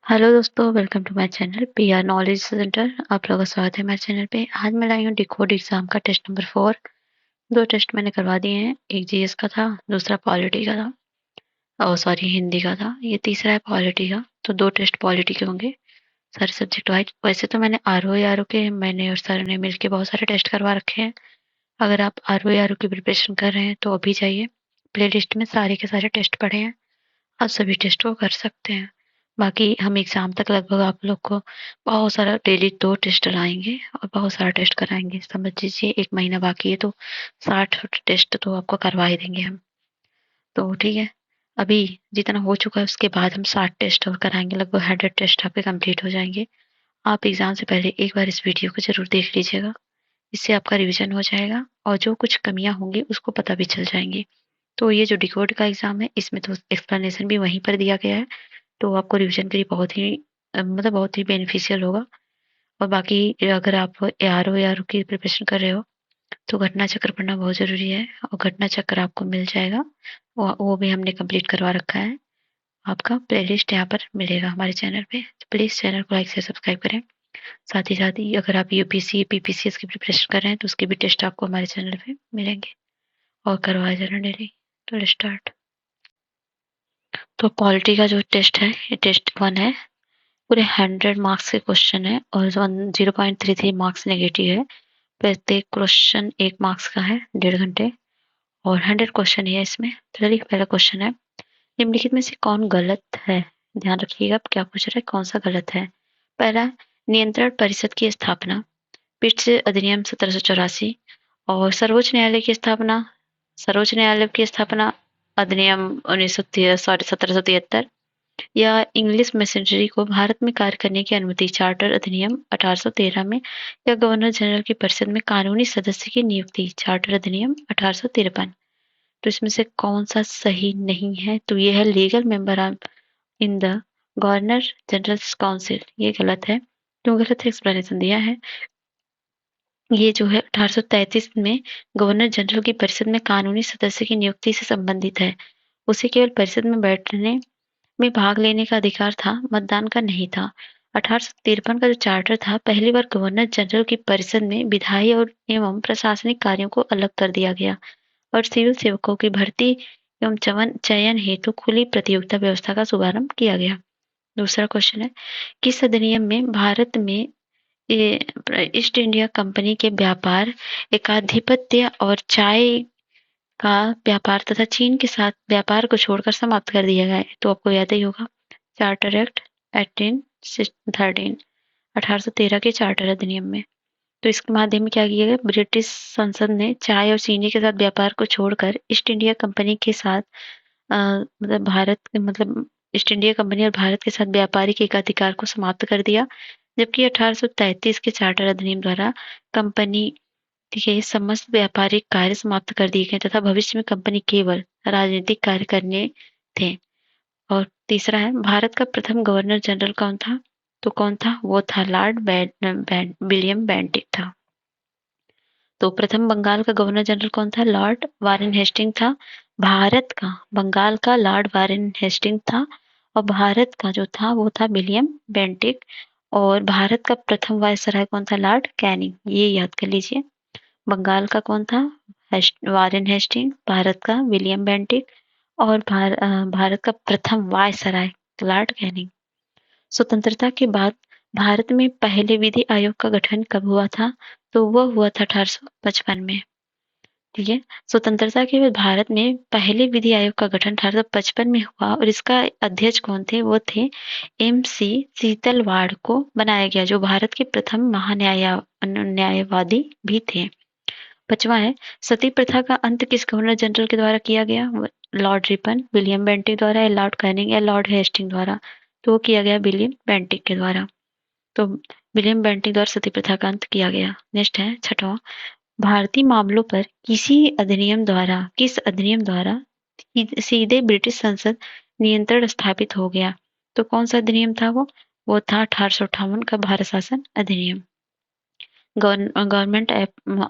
Hello दोस्तों, welcome to my channel PR knowledge centre. आप लोगों का स्वागत है मेरे चैनल पे। आज मैं लाई हूँ डिकोड एग्जाम का टेस्ट नंबर 4। दो टेस्ट मैंने करवा दिए हैं, एक जीएस का था, दूसरा पॉलिटी का था। सॉरी, हिंदी का था। ये तीसरा है पॉलिटी का। तो दो टेस्ट पॉलिटी के होंगे, सारे सब्जेक्ट वाइज। वैसे तो मैंने आर ओ के मैंने और सर ने मिलके बहुत सारे टेस्ट करवा रखे हैं। अगर आप आर ओ की प्रिपरेशन कर रहे हैं तो अभी जाइए, प्ले लिस्ट में सारे के सारे टेस्ट पड़े हैं, आप सभी टेस्ट को कर सकते हैं। बाकी हम एग्ज़ाम तक लगभग आप लोग को बहुत सारा डेली 2 टेस्ट लाएँगे और बहुत सारा टेस्ट कराएँगे। समझ लीजिए 1 महीना बाकी है तो 60 टेस्ट तो आपको करवा ही देंगे हम। तो ठीक है, अभी जितना हो चुका है उसके बाद हम 60 टेस्ट और कराएँगे, लगभग 100 टेस्ट आपके कंप्लीट हो जाएँगे। आप एग्ज़ाम से पहले एक बार इस वीडियो को ज़रूर देख लीजिएगा, इससे आपका रिवीजन हो जाएगा और जो कुछ कमियाँ होंगी उसको पता भी चल जाएँगी। तो ये जो डिकोड का एग्ज़ाम है इसमें तो एक्सप्लेनेशन भी वहीं पर दिया गया है। तो आपको रिवीजन के लिए बहुत ही मतलब बहुत ही बेनिफिशियल होगा। और बाकी अगर आप आर ओ की प्रिपरेशन कर रहे हो तो घटना चक्र पढ़ना बहुत ज़रूरी है और घटना चक्र आपको मिल जाएगा। वो भी हमने कंप्लीट करवा रखा है। आपका प्लेलिस्ट यहाँ पर मिलेगा हमारे चैनल पे। तो प्लीज़ चैनल को लाइक से सब्सक्राइब करें। साथ ही अगर आप यूपीएससी पीपीसीएस की प्रिपरेशन कर रहे हैं तो उसके भी टेस्ट आपको हमारे चैनल पे मिलेंगे और करवाया जाना डेली। तो लेट्स स्टार्ट। तो पॉलिटी का जो टेस्ट है ये टेस्ट 1 है। पूरे 100 मार्क्स के क्वेश्चन है और 0.33 मार्क्स नेगेटिव है। प्रत्येक क्वेश्चन 1 मार्क्स का है, 1.5 घंटे और 100 क्वेश्चन है इसमें। तो चलिए पहला क्वेश्चन है, निम्नलिखित में से कौन गलत है? ध्यान रखिएगा आप क्या पूछ रहे हैं, कौन सा गलत है। पहला, नियंत्रण परिषद की स्थापना पिट्स अधिनियम 1784 और सर्वोच्च न्यायालय की स्थापना अधिनियम 1773 या इंग्लिश मैसेंजरी को भारत में कार्य करने की अनुमति चार्टर अधिनियम 1813 में या गवर्नर जनरल की परिषद में कानूनी सदस्य की नियुक्ति चार्टर अधिनियम 1853। तो इसमें से कौन सा सही नहीं है? तो ये है legal member in the governor general council. ये गलत है। क्यों गलत है, एक्सप्लेनेशन दिया है। ये जो है 1833 में गवर्नर जनरल की परिषद में कानूनी सदस्य की नियुक्ति से संबंधित है। उसे केवल परिषद में बैठने में भाग लेने का अधिकार था, मतदान का नहीं था। 1853 का जो चार्टर था, पहली बार गवर्नर जनरल की परिषद में विधायी और एवं प्रशासनिक कार्यों को अलग कर दिया गया और सिविल सेवकों की भर्ती एवं चयन हेतु खुली प्रतियोगिता व्यवस्था का शुभारंभ किया गया। दूसरा क्वेश्चन है, किस अधिनियम में भारत में ईस्ट इंडिया कंपनी के व्यापार एकाधिपत्य और चाय का व्यापार तथा चीन के साथ व्यापार को छोड़कर समाप्त कर दिया गया है? तो आपको याद ही होगा, चार्टर एक्ट 1813, 1813 के चार्टर अधिनियम में। तो इसके माध्यम में क्या किया गया, ब्रिटिश संसद ने चाय और चीनी के साथ व्यापार को छोड़कर ईस्ट इंडिया कंपनी के साथ मतलब ईस्ट इंडिया कंपनी और भारत के साथ व्यापारिक एकाधिकार को समाप्त कर दिया। जबकि 1833 के चार्टर अधिनियम द्वारा कंपनी के समस्त व्यापारिक कार्य समाप्त कर दिए गए तथा भविष्य में कंपनी केवल राजनीतिक कार्य करने थे। और तीसरा है, भारत का प्रथम गवर्नर जनरल कौन था? तो कौन था? वो था लॉर्ड विलियम बेंटिक था। तो प्रथम बंगाल का गवर्नर जनरल कौन था? लॉर्ड वारेन हेस्टिंग था। भारत का, बंगाल का लॉर्ड वारेन हेस्टिंग था और भारत का जो था वो था विलियम बेंटिक। और भारत का प्रथम वायसराय कौन था? Lord Canning. ये याद कर लीजिए। बंगाल का कौन था? Warren Hasting. भारत का विलियम बेंटिक और भारत का प्रथम वायसराय लॉर्ड कैनिंग। स्वतंत्रता के बाद भारत में पहले विधि आयोग का गठन कब हुआ था? तो वह हुआ था 1855 में। ठीक है, स्वतंत्रता के बाद भारत में पहले विधि आयोग का गठन 1855 में हुआ और इसका अध्यक्ष कौन थे? वो थे एम.सी. सीतलवाड़ को बनाया गया, जो भारत के प्रथम न्यायवादी भी थे। 5वां है, सती प्रथा का अंत किस गवर्नर जनरल के द्वारा किया गया? लॉर्ड रिपन, विलियम बेंटिक द्वारा या लॉर्ड कैनिंग या लॉर्ड हेस्टिंग द्वारा? तो वो किया गया विलियम बेंटिक के द्वारा। तो विलियम बेंटिक द्वारा सती प्रथा का अंत किया गया। नेक्स्ट है 6वां, भारतीय मामलों पर किस अधिनियम द्वारा सीधे ब्रिटिश संसद नियंत्रण स्थापित हो गया? तो कौन सा अधिनियम था वो? वो था 1858 का भारत शासन अधिनियम, गवर्नमेंट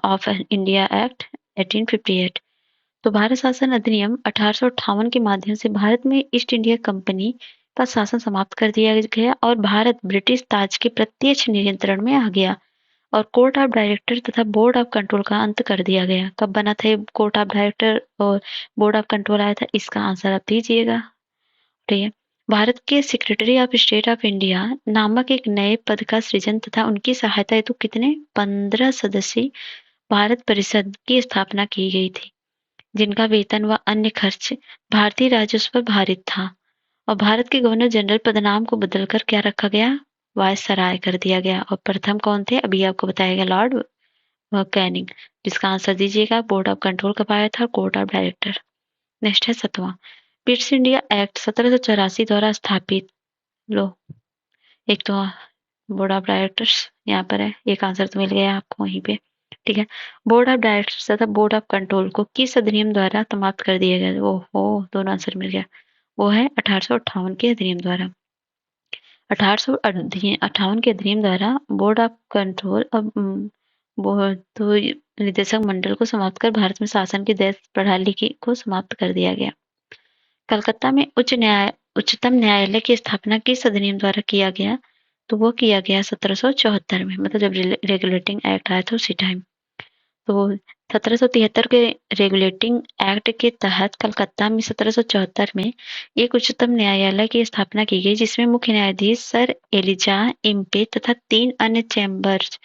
ऑफ इंडिया एक्ट 1858। तो भारत शासन अधिनियम 1858 के माध्यम से भारत में ईस्ट इंडिया कंपनी का शासन समाप्त कर दिया गया और भारत ब्रिटिश ताज के प्रत्यक्ष नियंत्रण में आ गया और कोर्ट ऑफ डायरेक्टर तथा बोर्ड ऑफ कंट्रोल का अंत कर दिया गया। कब बना था ये कोर्ट ऑफ डायरेक्टर और बोर्ड ऑफ कंट्रोल आया था? इसका आंसर आप दीजिएगा। ठीक है। भारत के secretary of state of India नामक एक नए पद का सृजन तथा उनकी सहायता हेतु कितने 15 सदस्यीय भारत परिषद की स्थापना की गई थी, जिनका वेतन व अन्य खर्च भारतीय राजस्व पर भारित था। और भारत के गवर्नर जनरल पदनाम को बदलकर क्या रखा गया? वायसराय कर दिया गया। और प्रथम कौन थे? अभी आपको बताया गया, लॉर्ड कैनिंग। जिसका आंसर दीजिएगा, बोर्ड ऑफ कंट्रोल कब आया था? Court of director. नेक्स्ट है 7वां, पिट्स इंडिया एक्ट 1784 द्वारा स्थापित। लो, एक तो बोर्ड ऑफ डायरेक्टर्स यहाँ पर है, एक आंसर तो मिल गया आपको वहीं पे। ठीक है। बोर्ड ऑफ डायरेक्टर्स तथा बोर्ड ऑफ कंट्रोल को किस अधिनियम द्वारा समाप्त कर दिया गया? ओहो, दोनों आंसर मिल गया। वो है 1858 के अधिनियम द्वारा। 1858 के अधिनियम द्वारा बोर्ड ऑफ कंट्रोल तो निदेशक मंडल को समाप्त कर भारत में शासन की देश प्रणाली को समाप्त कर दिया गया। कलकत्ता में उच्चतम न्यायालय की स्थापना किस अधिनियम द्वारा किया गया? तो वो किया गया 1774 में, मतलब जब रेगुलेटिंग एक्ट आया था उसी टाइम। तो 1773 के रेगुलेटिंग एक्ट के तहत कलकत्ता में 1774 में एक उच्चतम न्यायालय की स्थापना की गई, जिसमें मुख्य न्यायाधीश सर एलिजा इम्पे तथा 3 अन्य चैम्बर्स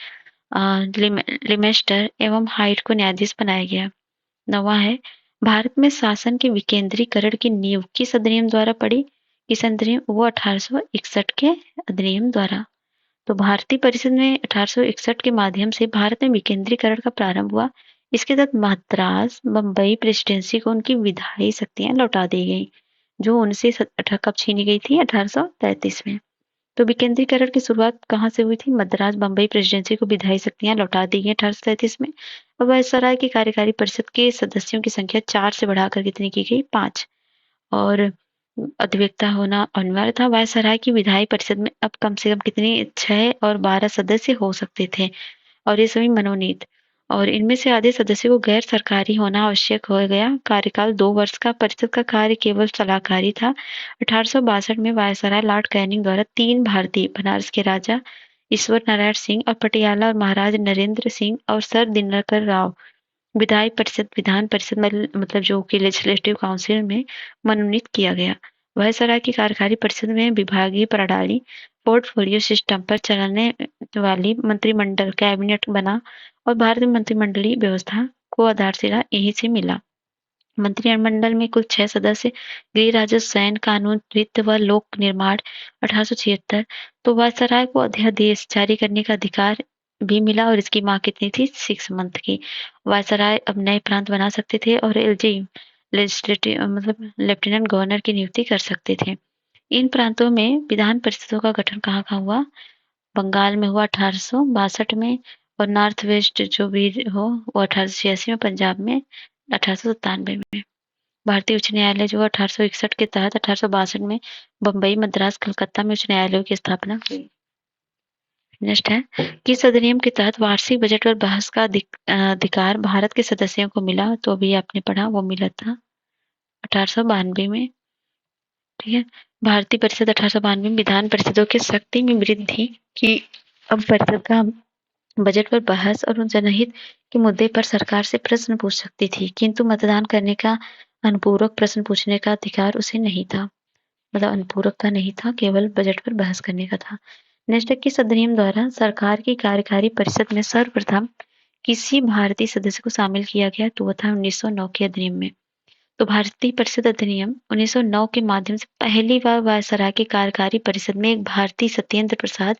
लिमेस्टर एवं हाइट को न्यायाधीश बनाया गया। 9वां है, भारत में शासन के विकेंद्रीकरण की नींव किस अधिनियम द्वारा पड़ी? किस अधिनियम? वो 1861 के अधिनियम द्वारा। तो भारतीय परिषद में 1861 के माध्यम से भारत में विकेंद्रीकरण का प्रारंभ हुआ। इसके तहत मद्रास बम्बई प्रेसिडेंसी को उनकी विधायी शक्तियां लौटा दी गई, जो उनसे कब छीनी गई थी? 1833 में। तो विकेंद्रीकरण की शुरुआत कहाँ से हुई थी? मद्रास बम्बई प्रेसिडेंसी को विधायी शक्तियां लौटा दी गई 1833 में। और वायसराय की कार्यकारी परिषद के सदस्यों की संख्या 4 से बढ़ाकर कितनी की गई? 5। और अधिवक्ता होना अनिवार्य था। वायसराय की विधायी परिषद में अब कम से कम कितनी 6 और 12 सदस्य हो सकते थे, और ये सभी मनोनीत। और इनमें से आधे सदस्यों को गैर सरकारी होना आवश्यक हो गया। कार्यकाल 2 वर्ष का। परिषद का कार्य केवल सलाहकारी था। 1862 में वायसराय लॉर्ड कैनिंग द्वारा 3 भारतीय, बनारस के राजा ईश्वर नारायण सिंह और पटियाला और महाराज नरेंद्र सिंह और सर दिनकर राव विधायी परिषद विधान परिषद मतलब जो कि लेजिस्लेटिव काउंसिल में मनोनीत किया गया। वायसराय की कार्यकारी परिषद में विभागीय प्रणाली पोर्टफोलियो सिस्टम पर चलने वाली मंत्रिमंडल कैबिनेट बना और भारतीय मंत्रिमंडलीय व्यवस्था को आधारशिला यहीं से मिला। मंत्रिमंडल में कुल 6 सदस्य, गृह राजस्व, सैन्य, कानून, वित्त व लोक निर्माण। 1876 तो वायसराय को अध्यादेश जारी करने का अधिकार भी मिला और इसकी माँ कितनी थी? 6 मंथ की। वायसराय अब नए प्रांत बना सकते थे और एलजी लेजिस्लेटिव मतलब लेफ्टिनेंट गवर्नर की नियुक्ति कर सकते थे। इन प्रांतों में विधान परिषदों का गठन कहाँ कहाँ हुआ? बंगाल में हुआ 1862 में, और नॉर्थ वेस्ट जो भी हो वो 1886 में, पंजाब में 1897 में। भारतीय उच्च न्यायालय जो 1861 के तहत 1862 में बम्बई, मद्रास, कलकत्ता में उच्च न्यायालयों की स्थापना हुई। नेक्स्ट है, किस अधिनियम के तहत वार्षिक बजट पर बहस का अधिकार भारत के सदस्यों को मिला? तो अभी आपने पढ़ा, वो मिला था 1892 में। ठीक है। भारतीय परिषद 1892 में विधान परिषदों की शक्ति में वृद्धि की। अब परिषद का बजट पर बहस और जनहित के मुद्दे पर सरकार से प्रश्न पूछ सकती थी, किंतु मतदान करने का अनुपूरक प्रश्न पूछने का अधिकार उसे नहीं था। मतलब अनुपूरक का नहीं था, केवल बजट पर बहस करने का था। नेक्स्ट, किस अधिनियम द्वारा सरकार की कार्यकारी परिषद में सर्वप्रथम किसी भारतीय सदस्य को शामिल किया गया? तो वह था 1909 के अधिनियम में। तो भारतीय परिषद अधिनियम 1909 के माध्यम से पहली बार वायसराय की कार्यकारी परिषद में एक भारतीय सत्येंद्र प्रसाद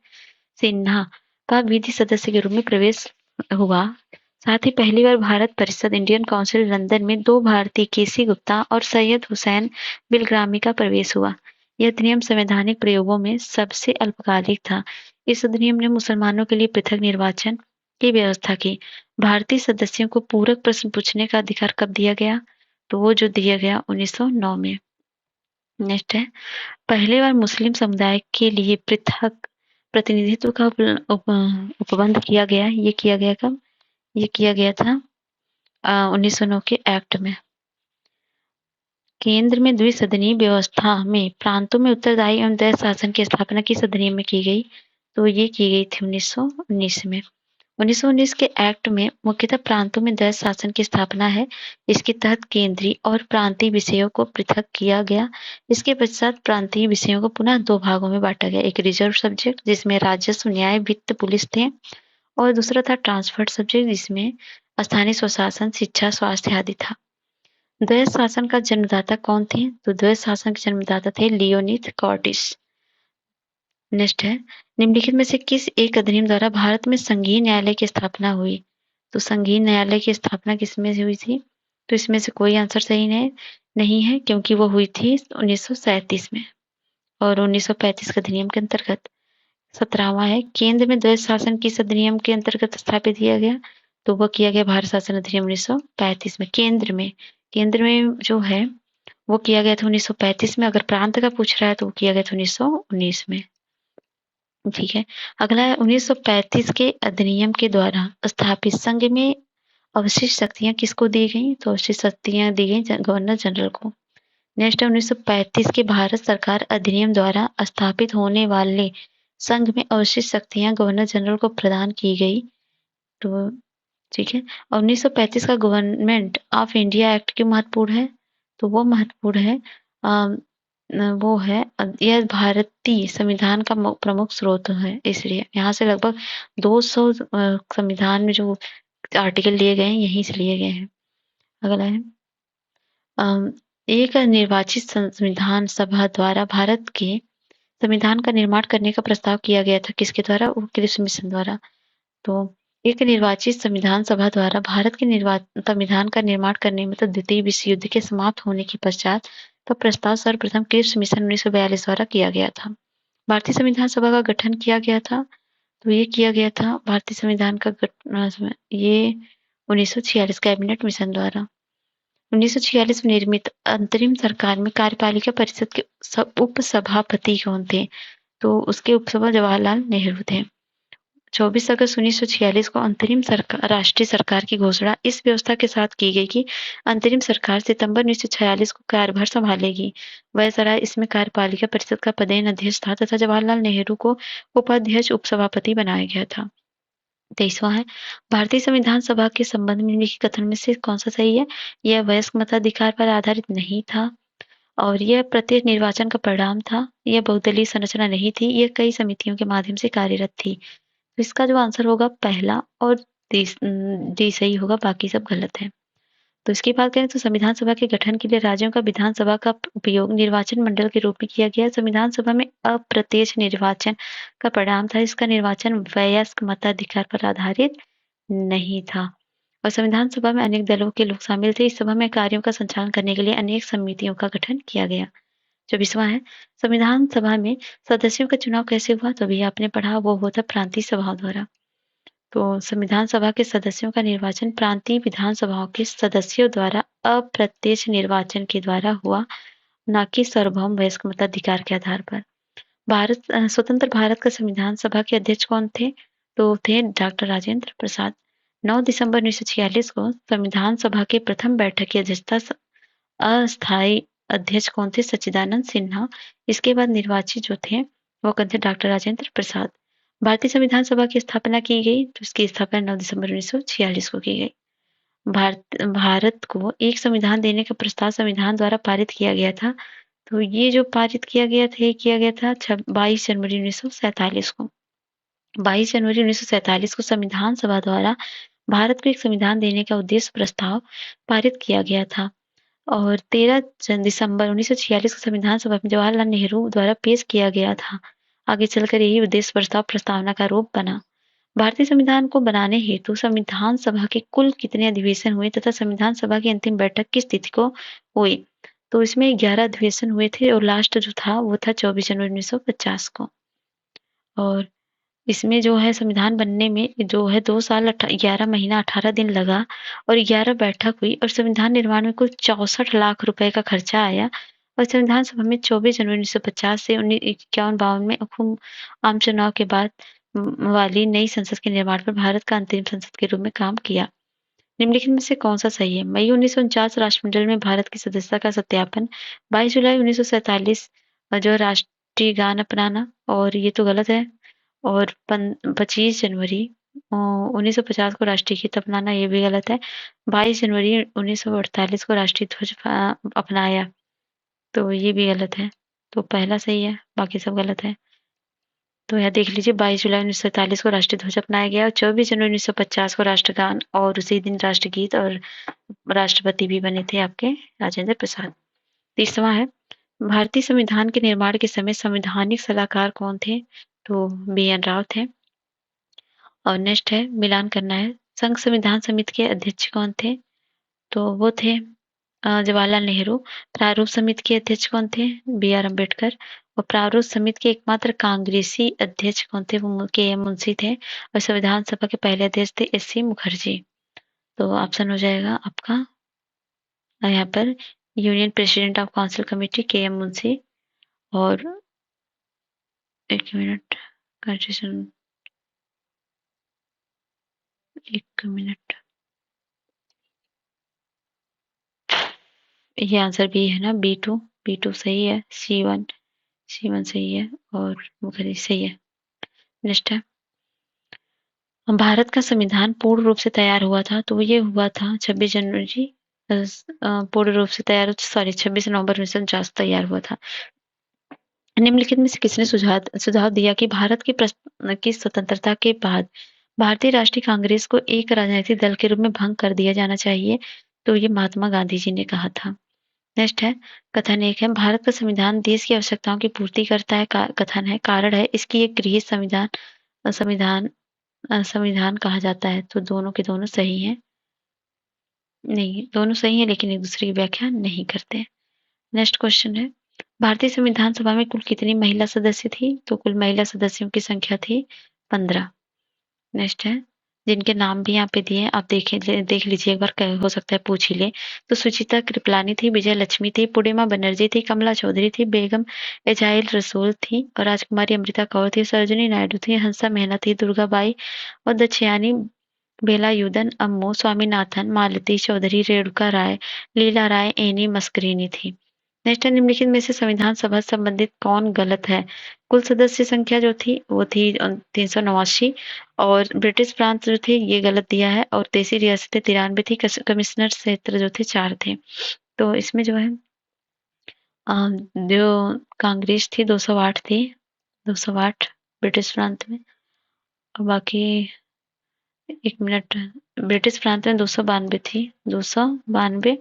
सिन्हा का विधि सदस्य के रूप में प्रवेश हुआ। साथ ही पहली बार भारत परिषद इंडियन काउंसिल लंदन में 2 भारतीय केसी गुप्ता और सैयद हुसैन बिलग्रामी का प्रवेश हुआ। यह अधिनियम संवैधानिक प्रयोगों में सबसे अल्पकालिक था। इस अधिनियम ने मुसलमानों के लिए पृथक निर्वाचन की व्यवस्था की। भारतीय सदस्यों को पूरक प्रश्न पूछने का अधिकार कब दिया गया? तो वो जो दिया गया 1909 में। नेक्स्ट है, पहली बार मुस्लिम समुदाय के लिए पृथक प्रतिनिधित्व का उपबंध किया गया। ये किया गया कब? ये किया गया था 1909 के एक्ट में। केंद्र में द्विसदनीय व्यवस्था में प्रांतों में उत्तरदायी एवं द्वैध शासन की स्थापना किस अधिनियम में की गई? तो ये की गई थी 1919 में। 1919 के एक्ट में मुख्यतः प्रांतों में द्वैध शासन की स्थापना है। इसके तहत केंद्रीय और प्रांतीय विषयों को पृथक किया गया। इसके पश्चात प्रांतीय विषयों को पुनः दो भागों में बांटा गया। एक रिजर्व सब्जेक्ट जिसमें राजस्व, न्याय, वित्त, पुलिस थे, और दूसरा था ट्रांसफर्ड सब्जेक्ट जिसमें स्थानीय स्वशासन, शिक्षा, स्वास्थ्य आदि था। द्वैध शासन का जन्मदाता कौन थे? तो द्वैध शासन के जन्मदाता थे लियोनिद कॉर्टिस। नेक्स्ट है, निम्नलिखित में से किस एक अधिनियम द्वारा भारत में संघीय न्यायालय की स्थापना हुई? तो संघीय न्यायालय की स्थापना किसमें हुई थी? तो इसमें से कोई आंसर सही नहीं है क्योंकि वो हुई थी 1937 में और 1935 के अधिनियम के अंतर्गत। 17वां है, केंद्र में द्वैध शासन किस अधिनियम के अंतर्गत स्थापित किया गया? तो वह किया गया भारत शासन अधिनियम 1935 में। केंद्र में जो है वो किया गया था 1935 में। अगर प्रांत का पूछ रहा है तो वो किया गया था 1919 में। ठीक है, अगला है 1935 के अधिनियम के द्वारा स्थापित संघ में अवशिष्ट शक्तियां किसको दी गई? तो अवशिष्ट शक्तियां दी गई गवर्नर जनरल को। नेक्स्ट है 1935 के भारत सरकार अधिनियम द्वारा स्थापित होने वाले संघ में अवशिष्ट शक्तियां गवर्नर जनरल को प्रदान की गई। तो ठीक है, और 1935 का गवर्नमेंट ऑफ इंडिया एक्ट क्यों महत्वपूर्ण है? तो वो महत्वपूर्ण है वो है यह भारतीय संविधान का प्रमुख स्रोत है, इसलिए यहाँ से लगभग 200 संविधान में जो आर्टिकल लिए गए हैं यहीं से लिए गए हैं। अगला है एक निर्वाचित संविधान सभा द्वारा भारत के संविधान का निर्माण करने का प्रस्ताव किया गया था। किसके द्वारा? वो क्रिप्स मिशन द्वारा। तो एक निर्वाचित संविधान सभा द्वारा भारत के संविधान का निर्माण करने मतलब द्वितीय विश्व युद्ध के समाप्त होने के पश्चात का प्रस्ताव सर्वप्रथम क्रिप्स मिशन 1942 द्वारा किया गया था। भारतीय संविधान सभा का गठन किया गया था, तो ये किया गया था भारतीय संविधान का गठन ये 1946 कैबिनेट मिशन द्वारा। 1946 में निर्मित अंतरिम सरकार में कार्यपालिका परिषद के उपसभापति कौन थे? तो उसके उपसभापति जवाहरलाल नेहरू थे। 24 अगस्त 1946 को अंतरिम राष्ट्रीय सरकार की घोषणा इस व्यवस्था के साथ की गई कि अंतरिम सरकार सितंबर 1946 को कार्यभार संभालेगी। वायसराय इसमें कार्यपालिका परिषद का पदेन अध्यक्ष था तथा जवाहरलाल नेहरू को उपाध्यक्ष उपसभापति बनाया गया था। 23वां है, भारतीय संविधान सभा के संबंध में निम्नलिखित कथन में से कौन सा सही है? यह वयस्क मताधिकार पर आधारित नहीं था और यह प्रत्येक निर्वाचन का परिणाम था। यह बहुदलीय संरचना नहीं थी, यह कई समितियों के माध्यम से कार्यरत थी। तो इसका जो आंसर होगा पहला और डी सही होगा, बाकी सब गलत है। तो इसकी बात करें तो संविधान सभा के गठन के लिए राज्यों का विधानसभा का उपयोग निर्वाचन मंडल के रूप में किया गया। संविधान सभा में अप्रत्यक्ष निर्वाचन का परिणाम था। इसका निर्वाचन वयस्क मताधिकार पर आधारित नहीं था और संविधान सभा में अनेक दलों के लोग शामिल थे। इस सभा में कार्यों का संचालन करने के लिए अनेक समितियों का गठन किया गया। 24वां है, संविधान सभा में सदस्यों का चुनाव कैसे हुआ? तो अभी आपने पढ़ा, वो होता प्रांतीय सभाओं द्वारा। तो संविधान सभा के सदस्यों का निर्वाचन प्रांतीय विधानसभाओं के सदस्यों द्वारा अप्रत्यक्ष निर्वाचन के द्वारा हुआ, न कि सार्वभौम वयस्क मताधिकार के आधार पर। स्वतंत्र भारत का संविधान सभा के अध्यक्ष कौन थे? तो थे डॉक्टर राजेंद्र प्रसाद। 9 दिसंबर 1946 को संविधान सभा के प्रथम बैठक की अध्यक्षता अस्थायी अध्यक्ष कौन थे? सच्चिदानंद सिन्हा। इसके बाद निर्वाचित जो थे वो कौन थे? डॉक्टर राजेंद्र प्रसाद। भारतीय संविधान सभा की स्थापना की गई, तो इसकी स्थापना 9 दिसंबर 1946 को की गई। भारत को एक संविधान देने का प्रस्ताव संविधान द्वारा पारित किया गया था। तो ये जो पारित किया गया था, ये किया गया था 22 जनवरी 1947 को। 22 जनवरी 1947 को संविधान सभा द्वारा भारत को एक संविधान देने का उद्देश्य प्रस्ताव पारित किया गया था और 13 दिसंबर 1946 को संविधान सभा में जवाहरलाल नेहरू द्वारा पेश किया गया था। आगे चलकर यही उद्देश्य प्रस्ताव प्रस्तावना का रूप बना। भारतीय संविधान को बनाने हेतु संविधान सभा के कुल कितने अधिवेशन हुए तथा संविधान सभा की अंतिम बैठक किस तिथि को हुई? तो इसमें 11 अधिवेशन हुए थे और लास्ट जो था वो था 24 जनवरी 1950 को। और इसमें जो है संविधान बनने में जो है 2 साल 11 महीना 18 दिन लगा और 11 बैठक हुई और संविधान निर्माण में कुल 64 लाख रुपए का खर्चा आया और संविधान सभा में 24 जनवरी 1950 से 1951-52 में आम चुनाव के बाद वाली नई संसद के निर्माण पर भारत का अंतिम संसद के रूप में काम किया। निम्नलिखित में से कौन सा सही है? मई 1949 राष्ट्रमंडल में भारत की सदस्यता का सत्यापन, 22 जुलाई 1947 जो राष्ट्रीय गान अपनाना, और ये तो गलत है, और 25 जनवरी 1950 को राष्ट्रीय गीत अपनाना, ये भी गलत है। 22 जनवरी 1948 को राष्ट्रीय ध्वज अपनाया, तो ये भी गलत है। तो पहला सही है, बाकी सब गलत है। तो यहाँ देख लीजिए, 22 जुलाई 1947 को राष्ट्रीय ध्वज अपनाया गया और 24 जनवरी 1950 को राष्ट्रगान, और उसी दिन राष्ट्रगीत और राष्ट्रपति भी बने थे आपके राजेंद्र प्रसाद। तीसरा है, भारतीय संविधान के निर्माण के समय संवैधानिक सलाहकार कौन थे? तो बी.एन. राव थे। और नेक्स्ट है, मिलान करना है, संघ संविधान समिति के अध्यक्ष कौन थे? तो वो थे जवाहरलाल नेहरू। प्रारूप समिति के अध्यक्ष कौन थे? बी.आर. अम्बेडकर। और प्रारूप समिति के एकमात्र कांग्रेसी अध्यक्ष कौन थे? वो के.एम. मुंशी थे। और संविधान सभा के पहले अध्यक्ष थे एस.सी. मुखर्जी। तो ऑप्शन हो जाएगा आपका यहाँ पर union president of council committee KM. Munshi. और एक मिनट, कंस्टिट्यूशन, एक मिनट, ये आंसर बी है ना, बी टू सही है, सी वन सही है, और मुखर्जी सही है। नेक्स्ट है, भारत का संविधान पूर्ण रूप से तैयार हुआ था, तो ये हुआ था 26 जनवरी, पूर्ण रूप से तैयार, सॉरी 26 नवंबर 1949 तैयार हुआ था। निम्नलिखित में से किसने सुझाव दिया कि भारत की स्वतंत्रता के बाद भारतीय राष्ट्रीय कांग्रेस को एक राजनीतिक दल के रूप में भंग कर दिया जाना चाहिए? तो ये महात्मा गांधी जी ने कहा था। नेक्स्ट है, कथन एक है, भारत का संविधान देश की आवश्यकताओं की पूर्ति करता है। कथन है, कारण है, इसकी एक गृह संविधान संविधान कहा जाता है। तो दोनों के दोनों सही हैं। नहीं, दोनों सही हैं, लेकिन एक दूसरे की व्याख्या नहीं करते। नेक्स्ट क्वेश्चन है, भारतीय संविधान सभा में कुल कितनी महिला सदस्य थी? तो कुल महिला सदस्यों की संख्या थी 15। नेक्स्ट है, जिनके नाम भी यहाँ पे दिए हैं, आप देख लीजिए एक बार, हो सकता है पूछ ही ले। तो सुचिता कृपलानी थी, विजय लक्ष्मी थी, पूर्णिमा बनर्जी थी, कमला चौधरी थी, बेगम एजाइल रसूल थी, और राजकुमारी अमृता कौर थी, सरोजिनी नायडू थी, हंसा मेहना थी, दुर्गा बाई और दक्षयानी बेलायुधन अम्मू, स्वामीनाथन, मालती चौधरी, रेणुका राय, लीला राय, एनी मस्करीनी थी। नेक्स्ट, निम्नलिखित में से संविधान सभा संबंधित कौन गलत है? कुल सदस्य संख्या जो थी वो थी 389, और ब्रिटिश प्रांत जो थे ये गलत दिया है, और देशी रियासतें 93 थी, कमिश्नर क्षेत्र जो थे 4 थे। तो इसमें जो है जो कांग्रेस थी 208 थी, 208 ब्रिटिश प्रांत में, और बाकी एक मिनट, ब्रिटिश प्रांत में 292 थी, 292,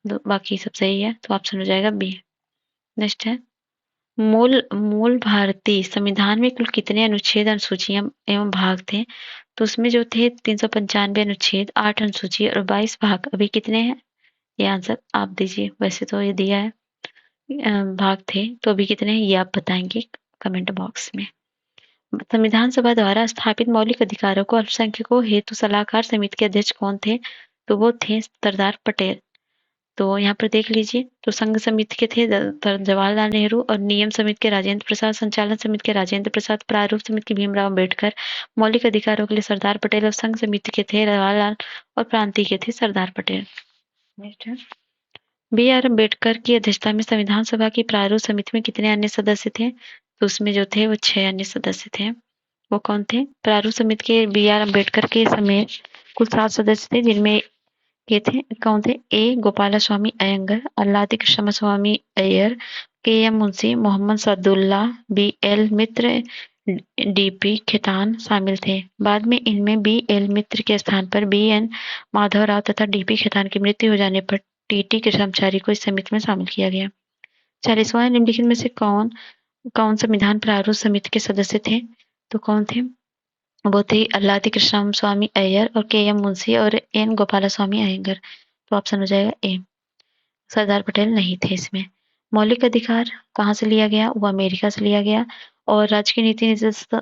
बाकी सब सही है, तो ऑप्शन हो जाएगा बी। नेक्स्ट है, मूल मूल भारतीय संविधान में कुल कितने अनुच्छेद, अनुसूचियां एवं भाग थे? तो उसमें जो थे 395 अनुच्छेद, 8 अनुसूची और 22 भाग। अभी कितने हैं ये आंसर आप दीजिए, वैसे तो ये दिया है भाग थे, तो अभी कितने हैं ये आप बताएंगे कमेंट बॉक्स में। संविधान सभा द्वारा स्थापित मौलिक अधिकारों को अल्पसंख्यकों हेतु सलाहकार समिति के अध्यक्ष कौन थे? तो वो थे सरदार पटेल। तो यहाँ पर देख लीजिए, तो संघ समिति के थे जवाहरलाल नेहरू, और नियम समिति के राजेंद्र प्रसाद, संचालन समिति के राजेंद्र प्रसाद, प्रारूप समिति के भीमराव अम्बेडकर, मौलिक अधिकारों के लिए सरदार पटेल, और संघ समिति के थे जवाहरलाल, और प्रांतीय के थे सरदार पटेल। नेक्स्ट है, बी आर अम्बेडकर की अध्यक्षता में संविधान सभा की प्रारूप समिति में कितने अन्य सदस्य थे? तो उसमें जो थे वो 6 अन्य सदस्य थे। वो कौन थे? प्रारूप समिति के बी आर अम्बेडकर के समेत कुल 7 सदस्य थे, जिनमें ये थे, कौन थे? ए गोपाला स्वामी Iyengar, Alladi Krishna Swami Iyer, K M Munshi, Mohammad Sadulla, B L Mitra, DP Khaitan शामिल थे। बाद में इनमें बी एल मित्र के स्थान पर बी एन माधवराव तथा डीपी खेतान की मृत्यु हो जाने पर टीटी कृष्णचारी को इस समिति में शामिल किया गया। 40वां, निम्नलिखित में से कौन कौन संविधान प्रारूप समिति के सदस्य थे? तो कौन थे? वो थे अल्लादी कृष्ण स्वामी अय्यर और के एम मुंशी और एन गोपाला स्वामी अयंगर। तो ऑप्शन हो जाएगा ए। सरदार पटेल नहीं थे इसमें। मौलिक अधिकार कहाँ से लिया गया? वो अमेरिका से लिया गया। और राज्य की नीति निर्देशित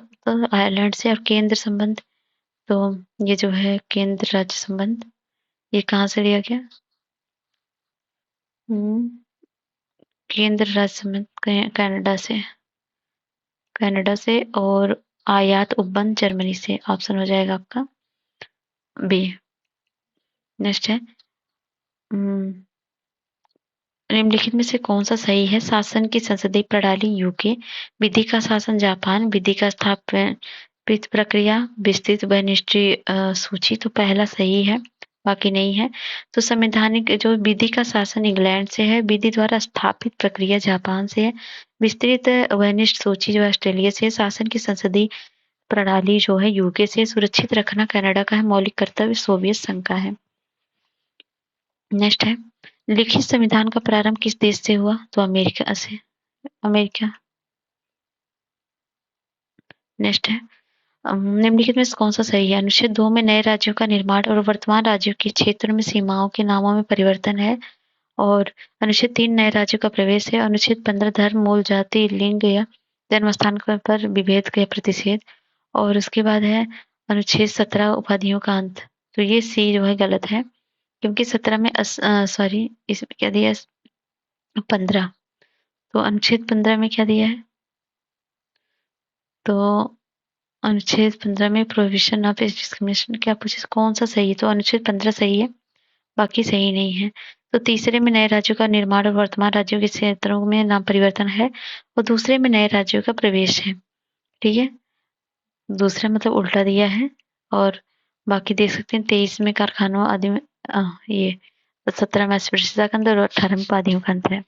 आयरलैंड से। और केंद्र संबंध, तो ये जो है केंद्र राज्य संबंध, ये कहाँ से लिया गया? केंद्र राज्य संबंध कनाडा से, और आयात उपबंध जर्मनी से। ऑप्शन हो जाएगा आपका बी। नेक्स्ट है निम्नलिखित में से कौन सा सही है? शासन की संसदीय प्रणाली यूके, विधि का शासन जापान, विधि का स्थापित प्रक्रिया, विस्तृत व निष्क्रिय सूची। तो पहला सही है, बाकी नहीं है। तो संवैधानिक जो विधि का शासन इंग्लैंड से है, विधि द्वारा स्थापित प्रक्रिया जापान से है, विस्तृत व निष्ठ सूची जो ऑस्ट्रेलिया से है, शासन की संसदीय प्रणाली जो है यूके से, सुरक्षित रखना कनाडा का है, मौलिक कर्तव्य सोवियत संघ का है। नेक्स्ट है लिखित संविधान का प्रारंभ किस देश से हुआ? तो अमेरिका से। अमेरिका। नेक्स्ट है निम्नलिखित में से कौन सा सही है? अनुच्छेद 2 में नए राज्यों का निर्माण और वर्तमान राज्यों के क्षेत्रों में सीमाओं के नामों में परिवर्तन है। और अनुच्छेद 3 नए राज्यों का प्रवेश है। अनुच्छेद 15 धर्म, मूल जाति, लिंग या जन्मस्थान पर विभेद का प्रतिषेध। और उसके बाद है अनुच्छेद 17 उपाधियों का अंत। तो ये सी जो है गलत है, क्योंकि 17 में सॉरी इसमें क्या दिया 15। तो अनुच्छेद 15 में क्या दिया है? तो अनुच्छेद 15 में प्रोहिबिशन ऑफ डिस्क्रिमिनेशन क्या पूछे कौन सा सही है? तो अनुच्छेद 15 सही है, बाकी सही नहीं है। तो तीसरे में नए राज्यों का निर्माण और वर्तमान राज्यों के क्षेत्रों में नाम परिवर्तन है, और दूसरे में नए राज्यों का प्रवेश है। ठीक है, दूसरा मतलब उल्टा दिया है। और बाकी देख सकते हैं 23 में कारखानों आदि में ये 17 में अस्पृश्यता का अंतर और 18 में उपाधियों का अंतर है।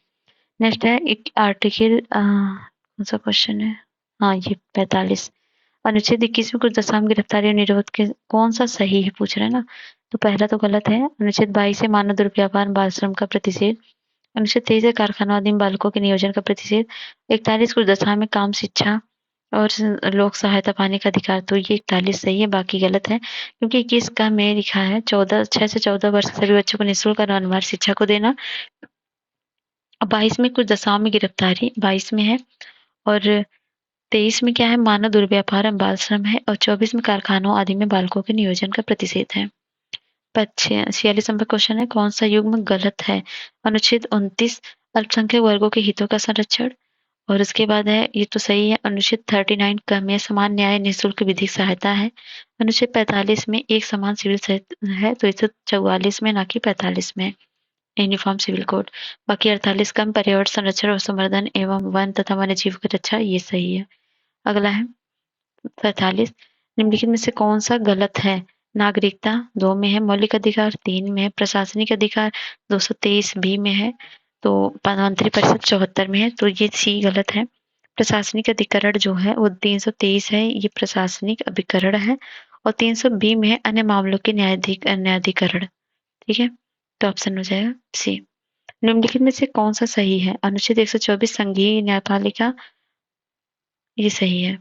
नेक्स्ट है एक आर्टिकल कौन सा क्वेश्चन है? हाँ ये 45 अनुच्छेद 21 में कुछ दशा गिरफ्तारी और निरोध के कौन सा सही है पूछ रहे हैं ना। तो पहला तो गलत है। अनुच्छेद 22 से मानव दुर्व्यवहार बाल श्रम का प्रतिषेध। अनुच्छेद 23 से कारखानों आदि में बालकों के नियोजन का प्रतिषेध। 41 कुछ दशा में काम, शिक्षा और लोक सहायता पाने का अधिकार। तो ये 41 सही है, बाकी गलत है, क्योंकि 21 का में लिखा है 6 से 14 वर्ष के सभी बच्चों को निःशुल्क और अनिवार्य शिक्षा को देना। 22 में कुछ दशाओं में गिरफ्तारी 22 में है। और 23 में क्या है? मानव दुर्व्यवहार एवं बाल श्रम है। और 24 में कारखानों आदि में बालकों के नियोजन का प्रतिषेध है। 46 नंबर क्वेश्चन है कौन सा युग्म गलत है? अनुच्छेद 29 अल्पसंख्यक वर्गों के हितों का संरक्षण। और उसके बाद है ये तो सही है, अनुच्छेद 39 क में समान न्याय निःशुल्क विधिक सहायता है। अनुच्छेद 45 में एक समान सिविल है, तो 144 में ना कि 45 में यूनिफॉर्म सिविल कोड। बाकी 48 कम पर्यावरण संरक्षण और संवर्धन एवं वन तथा वन्य जीव की रक्षा, ये सही है। अगला है 45 निम्नलिखित में से कौन सा गलत है? नागरिकता 2 में है, मौलिक अधिकार 3 में है, प्रशासनिक अधिकार 223 बी में है, तो मंत्रिपरिषद 74 में है, तो ये सी गलत है। प्रशासनिक अधिकरण जो है वो 323 है, ये प्रशासनिक अभिकरण है। और 300 बी में है अन्य मामलों के न्यायाधिकरण। ठीक है, तो ऑप्शन हो जाएगा सी। निम्नलिखित में से कौन सा सही है? अनुच्छेद 124 संघीय न्यायपालिका, ये सही है।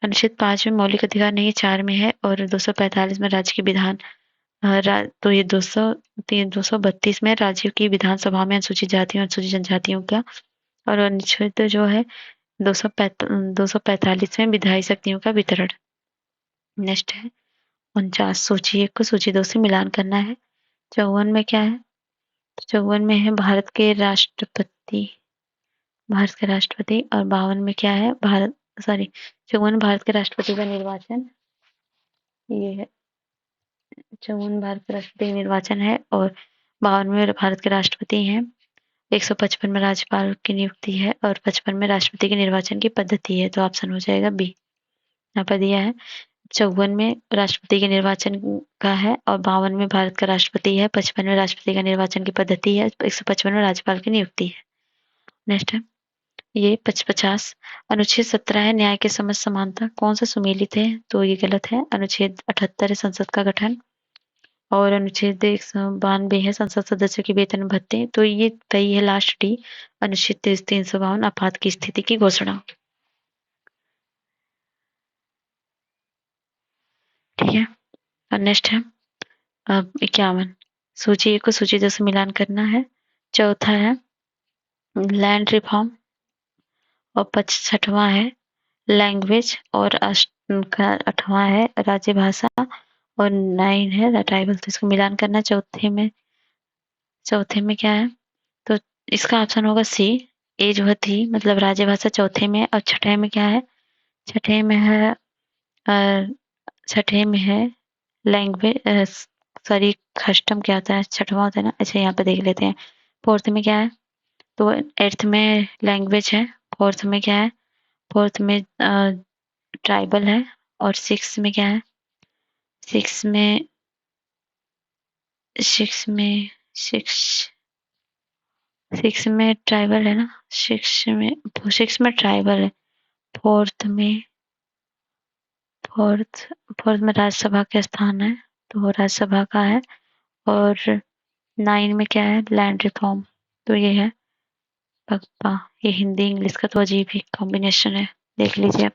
अनुच्छेद 5 में मौलिक अधिकार नहीं है, 4 में है। और 245 में राज्य के विधान तो ये 232 में राज्य की विधानसभा में अनुसूचित जातियों अनुसूचित जनजातियों का। और अनुच्छेद जो है 245 में विधायी शक्तियों का वितरण। नेक्स्ट है 49 सूची 1 को सूची 2 से मिलान करना है। 54 में क्या है? 54 में है भारत के राष्ट्रपति। और 52 में क्या है? 54 भारत के राष्ट्रपति का निर्वाचन, ये है 54 भारत के राष्ट्रपति निर्वाचन है। और 52 में भारत के राष्ट्रपति हैं। 155 में राज्यपाल की नियुक्ति है। और 55 में राष्ट्रपति के निर्वाचन की पद्धति है, तो ऑप्शन हो जाएगा बी। यहाँ पर दिया है 54 में राष्ट्रपति के निर्वाचन का है, और 52 में भारत का राष्ट्रपति है, 55 में राष्ट्रपति का निर्वाचन की पद्धति है, 155 में राज्यपाल की नियुक्ति है। नेक्स्ट है ये 50 अनुच्छेद 17 है न्याय के समझ समानता, कौन सा सुमेलित है? तो ये गलत है। अनुच्छेद 78 है संसद का गठन। और अनुच्छेद 192 है संसद सदस्यों के वेतन भत्ते, तो ये सही है लास्ट डी। अनुच्छेद 352 आपात की स्थिति की घोषणा। ठीक है, और नेक्स्ट है 51 सूची 1 को सूची 2 से मिलान करना है। चौथा है लैंड रिफॉर्म। और 6वां है लैंग्वेज। और 8वां है राज्य भाषा। और 9 है ट्राइबल। तो इसको मिलान करना। चौथे में क्या है? तो इसका ऑप्शन होगा सी। ए जो है थी मतलब राज्य भाषा चौथे में। और छठे में क्या है? छठे में है छठे में है लैंग्वेज सॉरी कस्टम क्या होता है, छठवां होता है ना। अच्छा यहाँ पे देख लेते हैं। फोर्थ में क्या है, तो एट्थ में लैंग्वेज है, फोर्थ में क्या है, फोर्थ में ट्राइबल है, और सिक्स में क्या है, सिक्स में सिक्स में सिक्स सिक्स में ट्राइबल है ना, सिक्स में ट्राइबल है। फोर्थ में फोर्थ फोर्थ में राज्यसभा के स्थान है, तो वो राज्यसभा का है। और नाइन में क्या है, लैंड रिफॉर्म, तो ये है पक्का। ये हिंदी इंग्लिश का तो अजीब ही कॉम्बिनेशन है, देख लीजिए आप।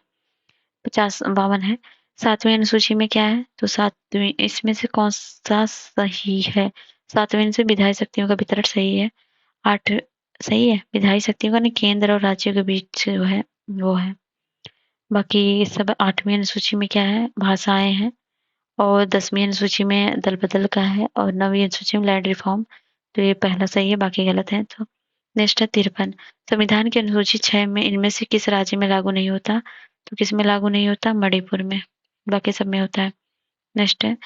50 52 है। सातवीं अनुसूची में क्या है, तो सातवीं इसमें से कौन सा सही है, सातवीं से विधायी शक्तियों का वितरण सही है। आठ सही है, विधायी शक्तियों का नहीं, केंद्र और राज्यों के बीच जो है वो है। बाकी सब आठवीं अनुसूची में क्या है, भाषाएं हैं। और 10वीं अनुसूची में दल बदल का है, और 9वीं अनुसूची में लैंड रिफॉर्म, तो ये पहला सही है, बाकी गलत है। तो नेक्स्ट है 53। संविधान की अनुसूची 6 में इनमें से किस राज्य में लागू नहीं होता, तो किस में लागू नहीं होता, मणिपुर में, बाकी सब में होता है। नेक्स्ट है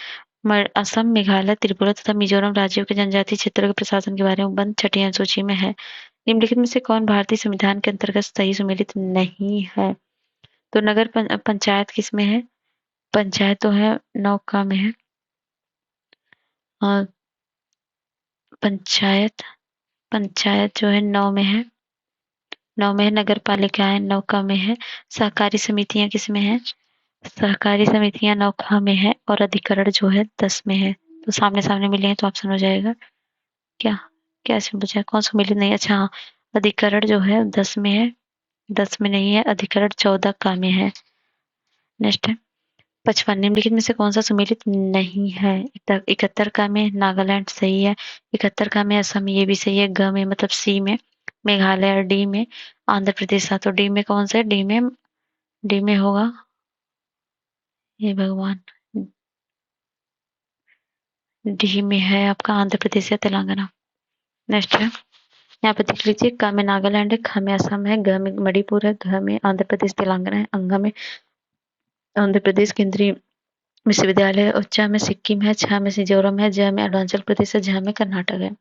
असम, मेघालय, त्रिपुरा तथा मिजोरम राज्यों के जनजातीय क्षेत्रों के प्रशासन के बारे में बंद छठी अनुसूची में है। निम्नलिखित में से कौन भारतीय संविधान के अंतर्गत सही सुमेलित नहीं है, तो नगर पंचायत किस में है, पंचायत तो है नौका में है, और पंचायत पंचायत जो है 9 में है, 9 में है। नगर पालिकाएं नौका में है। सहकारी समितियां किस में है, सहकारी समितियां नौका में है। और अधिकरण जो है 10 में है। तो सामने सामने मिले हैं तो ऑप्शन हो जाएगा क्या, क्या इसमें पूछा है, कौन सा मिले नहीं, अच्छा हाँ, अधिकरण जो है 10 में है, 10 में नहीं है, अधिकरण 14 का में है। नेक्स्ट है 55। निम्नलिखित में से कौन सा सुमेलित नहीं है, 71 का में नागालैंड सही है, 71 का में असम ये भी सही है, ग में मतलब सी में मेघालय, और डी में आंध्र प्रदेश था। तो डी में कौन सा है, डी में होगा, ये भगवान, डी में है आपका आंध्र प्रदेश या तेलंगाना। नेक्स्ट है यहाँ पे देख लीजिए, क में नागालैंड है, ख में असम है, ग में मणिपुर है, घ में आंध्र प्रदेश तेलंगाना है, अंग में आंध्र प्रदेश केंद्रीय विश्वविद्यालय है, और च में सिक्किम है, छ में मिजोरम है, ज में अरुणाचल प्रदेश है, झ में कर्नाटक है।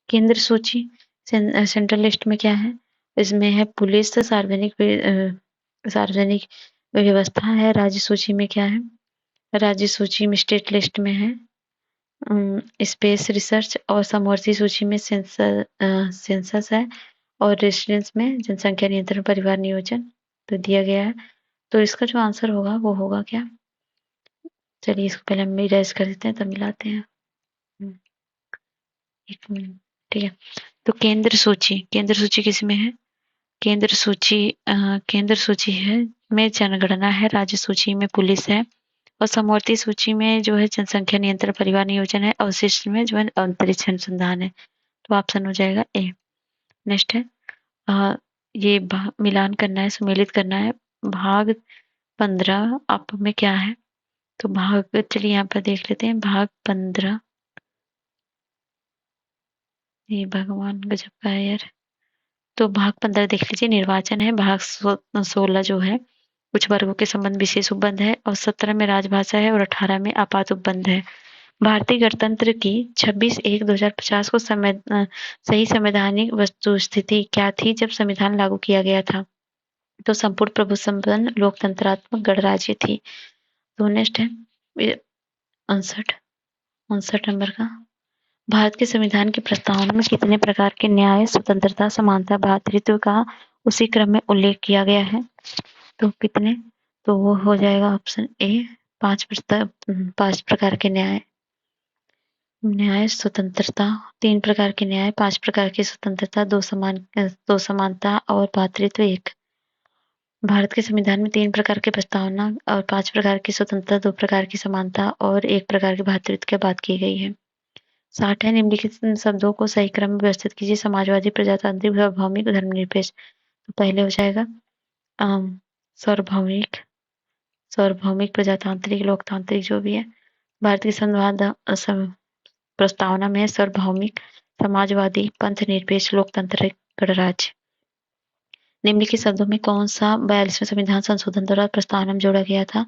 केंद्र सूची सेंट्रल लिस्ट में क्या है, इसमें है पुलिस, सार्वजनिक व्यवस्था है। राज्य सूची में क्या है, राज्य सूची में स्टेट लिस्ट में है स्पेस रिसर्च, और समवर्ती सूची में सेंसस है, और रेसिडेंस में जनसंख्या नियंत्रण परिवार नियोजन तो दिया गया है। तो इसका जो आंसर होगा वो होगा क्या, चलिए इसको पहले हम इरेज कर देते हैं तब मिलाते हैं। एक मिनट, ठीक है। तो केंद्र सूची किस में है, केंद्र सूची है में जनगणना है, राज्य सूची में पुलिस है, और समवर्ती सूची में जो है जनसंख्या नियंत्रण परिवार नियोजन है, अवशिष्ट में जो है अंतरिक्ष अनुसंधान है। तो ऑप्शन हो जाएगा ए। नेक्स्ट है ये मिलान करना है, सुमेलित करना है। भाग 15 आप में क्या है, तो भाग, चलिए यहाँ पर देख लेते हैं भाग 15, ये भगवान गजब का है यार। तो भाग 15 देख लीजिए, निर्वाचन है। भाग 16 जो है कुछ वर्गों के संबंध विशेष उपबंध है, और 17 में राजभाषा है, और 18 में आपात उपबंध है। भारतीय गणतंत्र की 26/1/2050 को सही संवैधानिक वस्तुस्थिति क्या थी जब संविधान लागू किया गया था, तो संपूर्ण प्रभु संपन्न लोकतंत्रात्मक गणराज्य थी। तो नेक्स्ट है 59, 59 नंबर का, भारत के संविधान की प्रस्तावना में कितने प्रकार के न्याय, स्वतंत्रता, समानता, भ्रातृत्व का उसी क्रम में उल्लेख किया गया है, तो कितने, तो वो हो जाएगा ऑप्शन ए 5 प्रकार के न्याय, स्वतंत्रता 3 प्रकार के न्याय, 5 प्रकार की स्वतंत्रता, 2 समानता, और भ्रातृत्व 1। भारत के संविधान में 3 प्रकार की प्रस्तावना और 5 प्रकार की स्वतंत्रता, 2 प्रकार की समानता और 1 प्रकार के भ्रातृत्व की बात की गई है। 60 है निम्नलिखित शब्दों को सही क्रम में व्यवस्थित कीजिए, समाजवादी, प्रजातांत्रिक, सार्वभौमिक, धर्मनिरपेक्ष। तो पहले हो जाएगा सार्वभौमिक, प्रजातांत्रिक, लोकतांत्रिक जो भी है। भारत की संविधान प्रस्तावना में सार्वभौमिक, समाजवादी, पंथ निरपेक्ष, लोकतांत्रिक गणराज्य। निम्नलिखित शब्दों में कौन सा 42वें संविधान संशोधन द्वारा प्रस्तावना में जोड़ा गया था,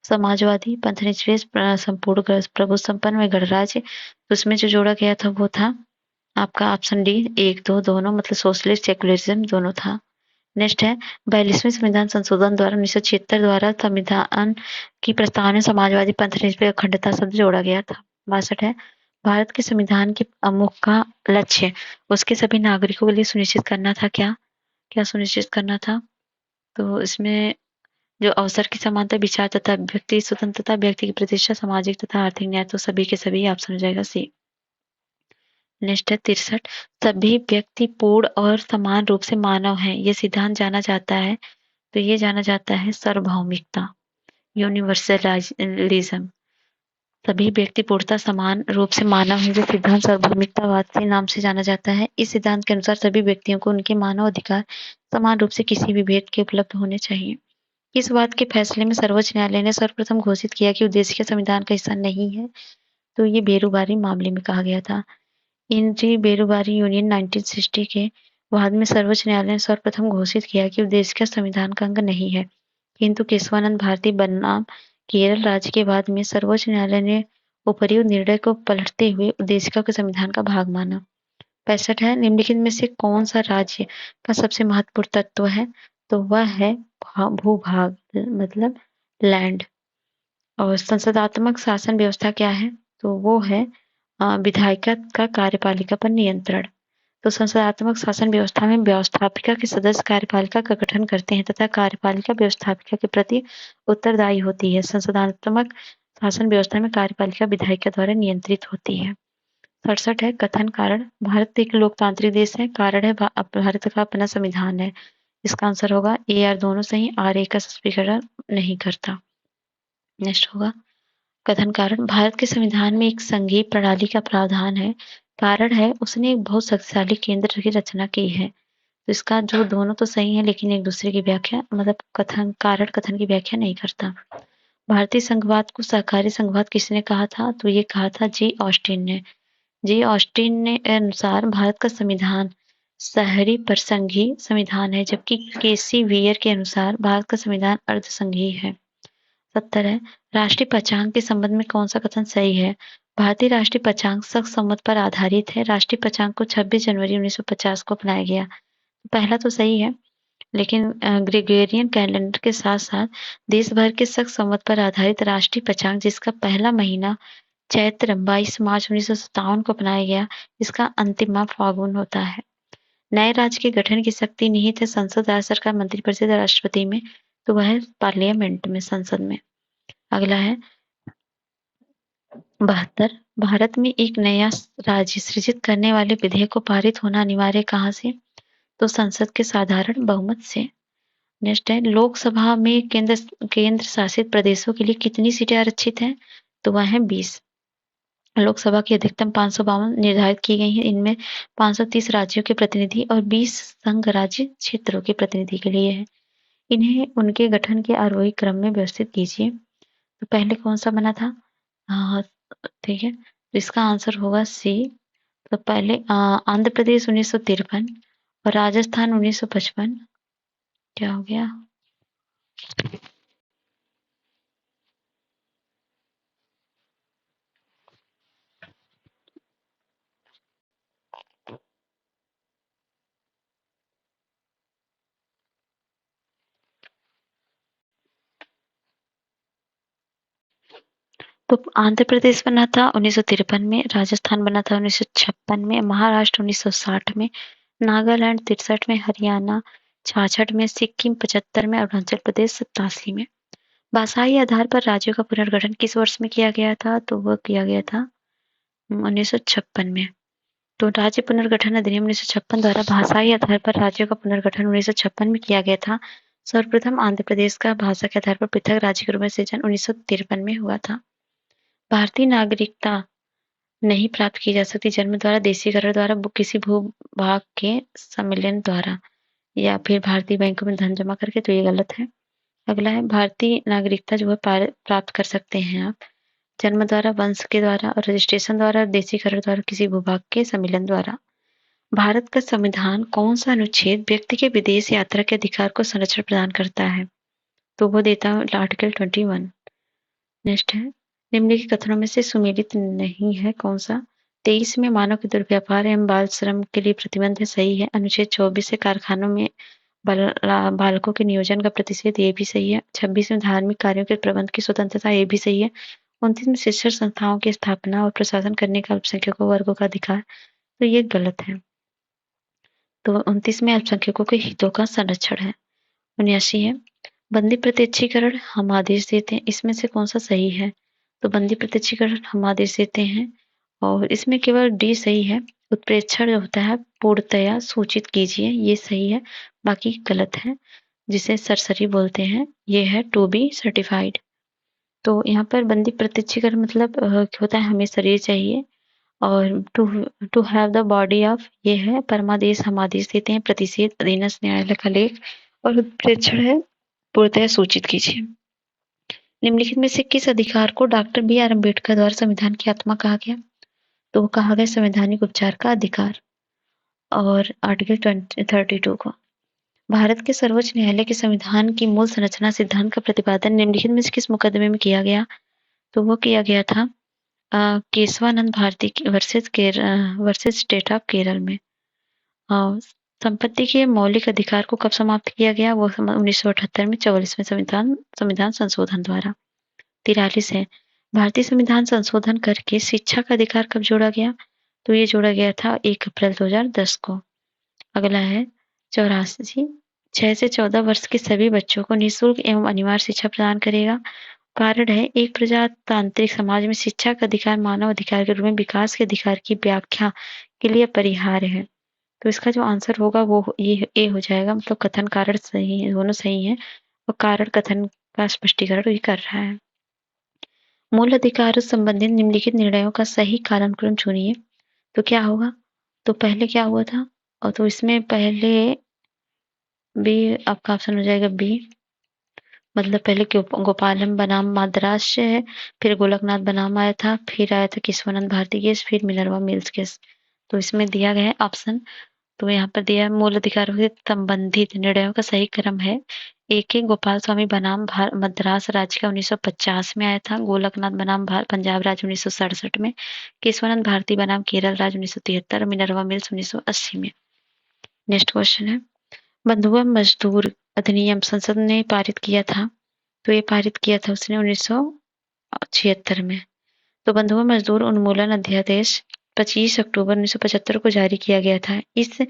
समाजवादी, पंथनिश्रेष्ठ, संपूर्ण प्रभु संपन्न में गणराज्य। उसमें जो जोड़ा गया था वो था आपका ऑप्शन डी 1, 2 दोनों, मतलब सोशलिस्ट सेक्युलरिज्म दोनों था। नेक्स्ट है 42वें संविधान संशोधन द्वारा 1976 द्वारा संविधान की प्रस्तावना समाजवादी पंथनिश्रेष्ठ अखंडता शब्द जोड़ा गया था। 62 है भारत के संविधान के प्रमुख का लक्ष्य उसके सभी नागरिकों के लिए सुनिश्चित करना था। क्या क्या सुनिश्चित करना था? तो इसमें जो अवसर की समानता, विचार तथा व्यक्ति स्वतंत्रता, व्यक्ति की प्रतिष्ठा, सामाजिक तथा आर्थिक न्याय, तो सभी के सभी ऑप्शन हो जाएगा सी। नेक्स्ट है 63 सभी व्यक्ति पूर्ण और समान रूप से मानव हैं, ये सिद्धांत जाना जाता है। तो ये जाना जाता है सार्वभौमिकता, यूनिवर्सलिज्म। सभी व्यक्ति पूर्णतः समान रूप से मानव है, जो सिद्धांत सार्वभौमिकतावाद के नाम से जाना जाता है। इस सिद्धांत के अनुसार सभी व्यक्तियों को उनके मानव अधिकार समान रूप से किसी भी भेद के उपलब्ध होने चाहिए। इस बात के फैसले में सर्वोच्च न्यायालय ने सर्वप्रथम घोषित किया कि उद्देश्य के संविधान का हिस्सा नहीं है। तो ये बेरोबारी मामले में कहा गया था। इंट्री बेरोबारी यूनियन 1960 के बाद में सर्वोच्च न्यायालय ने सर्वप्रथम घोषित किया कि उद्देश्य का संविधान का अंग नहीं है, किंतु केशवानंद भारती बनाम केरल राज्य के बाद में सर्वोच्च न्यायालय ने उपर्युक्त निर्णय को पलटते हुए उद्देशिका के संविधान का भाग माना। 65 है निम्नलिखित में से कौन सा राज्य का सबसे महत्वपूर्ण तत्व है? तो वह है भूभाग, मतलब लैंड। और संसदात्मक शासन व्यवस्था क्या है? तो वो है विधायिका का कार्यपालिका पर नियंत्रण। तो संसदात्मक शासन व्यवस्था में व्यवस्थापिका के सदस्य कार्यपालिका का गठन करते हैं तथा कार्यपालिका व्यवस्थापिका के प्रति उत्तरदायी होती है। संसदात्मक शासन व्यवस्था में कार्यपालिका विधायिका द्वारा नियंत्रित होती है। 67 है कथन कारण। भारत एक लोकतांत्रिक देश है। कारण है भारत का अपना संविधान है। इसका आंसर होगा ए आर दोनों सही, आर ए का स्पष्टीकरण नहीं करता। नेक्स्ट होगा कथन कारण। भारत के संविधान में एक संघीय प्रणाली का प्रावधान है। कारण है उसने एक बहुत शक्तिशाली केंद्र की रचना की है। तो इसका जो दोनों तो सही है लेकिन एक दूसरे की व्याख्या, मतलब कथन कारण कथन की व्याख्या नहीं करता। भारतीय संघवाद को सहकारी संघवाद किसने कहा था? तो ये कहा था जी ऑस्टिन ने। जी ऑस्टिन ने अनुसार भारत का संविधान शहरी परिसंघीय संविधान है, जबकि केसी वियर के अनुसार भारत का संविधान अर्धसंघीय है। 70 है राष्ट्रीय पहचान के संबंध में कौन सा कथन सही है? भारतीय राष्ट्रीय पहचान शक सम्मत पर आधारित है। राष्ट्रीय पहचान को 26 जनवरी 1950 को अपनाया गया। पहला तो सही है, लेकिन ग्रेगोरियन कैलेंडर के साथ साथ देश भर के शक सम्मत पर आधारित राष्ट्रीय पहचान, जिसका पहला महीना चैत्र 22 मार्च 1957 को अपनाया गया, इसका अंतिम माह फागुन होता है। नए राज्य के गठन की शक्ति निहित है संसद, राज्य सरकार, मंत्रिपरिषद, राष्ट्रपति में। तो वह है पार्लियामेंट में, संसद में। अगला है 72 भारत में एक नया राज्य सृजित करने वाले विधेयक को पारित होना अनिवार्य कहाँ से? तो संसद के साधारण बहुमत से। नेक्स्ट है लोकसभा में केंद्र शासित प्रदेशों के लिए कितनी सीटें आरक्षित हैं? तो वह है 20। लोकसभा की अधिकतम 552 निर्धारित की गई हैं। इनमें 530 राज्यों के प्रतिनिधि और 20 संघ राज्य क्षेत्रों के प्रतिनिधि के लिए है। इन्हें उनके गठन के आरोही क्रम में व्यवस्थित कीजिए। तो पहले कौन सा बना था? हाँ ठीक है, तो इसका आंसर होगा सी। तो पहले आंध्र प्रदेश 1953 और राजस्थान 1955। क्या हो गया? तो आंध्र प्रदेश बना था 1953 में, राजस्थान बना था 1956 में, महाराष्ट्र 1960 में, नागालैंड 63 में, हरियाणा 66 में, सिक्किम 75 में, अरुणाचल प्रदेश 87 में। भाषाई आधार पर राज्यों का पुनर्गठन किस वर्ष में किया गया था? तो वह किया गया था 1956 में। तो राज्य पुनर्गठन अधिनियम 1956 द्वारा भाषाई आधार पर राज्यों का पुनर्गठन 1956 में किया गया था। सर्वप्रथम आंध्र प्रदेश का भाषा के आधार पर पृथक राज्य के रूप में सृजन 1953 में हुआ था। भारतीय नागरिकता नहीं प्राप्त की जा सकती जन्म द्वारा, देशीकरण द्वारा, किसी भूभाग के सम्मेलन द्वारा, या फिर भारतीय बैंकों में धन जमा करके। तो ये गलत है। अगला है भारतीय नागरिकता जो है प्राप्त कर सकते हैं आप जन्म द्वारा, वंश के द्वारा, और रजिस्ट्रेशन द्वारा, देशीकरण द्वारा, किसी भूभाग के सम्मेलन द्वारा। भारत का संविधान कौन सा अनुच्छेद व्यक्ति के विदेश यात्रा के अधिकार को संरक्षण प्रदान करता है? तो वो देता है आर्टिकल 21। नेक्स्ट है, निम्नलिखित कथनों में से सुमेलित नहीं है कौन सा? 23 में मानव के दुर्व्यापार एवं बाल श्रम के लिए प्रतिबंध है, सही है। अनुच्छेद 24 से कारखानों में बालकों के नियोजन का प्रतिषेध, ये भी सही है। 26 में धार्मिक कार्यों के प्रबंध की स्वतंत्रता, ये भी सही है। 29 में शिक्षण संस्थाओं की स्थापना और प्रशासन करने का अल्पसंख्यकों वर्गों का अधिकार, तो ये गलत है। तो 29 में अल्पसंख्यकों के हितों का संरक्षण है। 79 है, बंदी प्रत्यक्षीकरण हम आदेश देते हैं, इसमें से कौन सा सही है? तो बंदी प्रत्यक्षीकरण हम आदेश देते हैं और इसमें केवल डी सही है। उत्प्रेक्षण जो होता है पूर्णतया सूचित कीजिए, ये सही है, बाकी गलत है। जिसे सरसरी बोलते हैं, ये है टू बी सर्टिफाइड। तो यहाँ पर बंदी प्रत्यक्षीकरण मतलब होता है हमें शरीर चाहिए, और to to have the body of, ये है परमादेश हम आदेश देते हैं, प्रतिषेध अधीनस्थ न्यायालय का लेख, और उत्प्रेक्षण है पूर्णतया सूचित कीजिए। निम्नलिखित में से किस अधिकार को डॉक्टर बी आर अम्बेडकर द्वारा संविधान की आत्मा कहा गया? तो वो कहा गया संवैधानिक उपचार का अधिकार। और आर्टिकल 32 को, भारत के सर्वोच्च न्यायालय के संविधान की मूल संरचना सिद्धांत का प्रतिपादन निम्नलिखित में से किस मुकदमे में किया गया? तो वो किया गया था Kesavananda Bharati versus state of Kerala में। संपत्ति के मौलिक अधिकार को कब समाप्त किया गया? वो 1978 में 44वें संविधान संशोधन द्वारा। 43 है, भारतीय संविधान संशोधन करके शिक्षा का अधिकार कब जोड़ा गया? तो ये जोड़ा गया था 1 अप्रैल 2010 को। अगला है 84, 6 से 14 वर्ष के सभी बच्चों को निःशुल्क एवं अनिवार्य शिक्षा प्रदान करेगा। कारण है, एक प्रजातांत्रिक समाज में शिक्षा का अधिकार मानव अधिकार के रूप में विकास के अधिकार की व्याख्या के लिए अपरिहार्य है। तो इसका जो आंसर होगा वो ये ए हो जाएगा, मतलब कथन कारण सही है, दोनों सही है, और कारण कथन का स्पष्टीकरण ये कर रहा है। मूल अधिकार से संबंधित निम्नलिखित निर्णयों का सही कालानुक्रम चुनिए। तो क्या होगा? तो पहले क्या हुआ था? और तो इसमें पहले बी, आपका ऑप्शन हो जाएगा बी, मतलब पहले गोपालम बनाम मद्रास से है, फिर गोलकनाथ बनाम आया था, फिर आया था केशवानंद भारती केस, फिर मिनर्वा मिल्स केस। तो इसमें दिया गया है ऑप्शन, तो यहाँ पर दिया है मूल अधिकारों से संबंधित निर्णयों का सही क्रम है। एक गोपाल स्वामी बनाम मद्रास राज्य का 1950 में आया था, गोलकनाथ बनाम पंजाब राज्य 1967 में, केशवानंद भारती बनाम केरल राज्य 1973 और मिनर्वा मिल्स 1980 में। नेक्स्ट क्वेश्चन है, बंधुआ मजदूर अधिनियम संसद ने पारित किया था, तो ये पारित किया था उसने 1976 में। तो बंधुआ मजदूर उन्मूलन अध्यादेश 25 अक्टूबर 1975 को जारी किया गया था, इस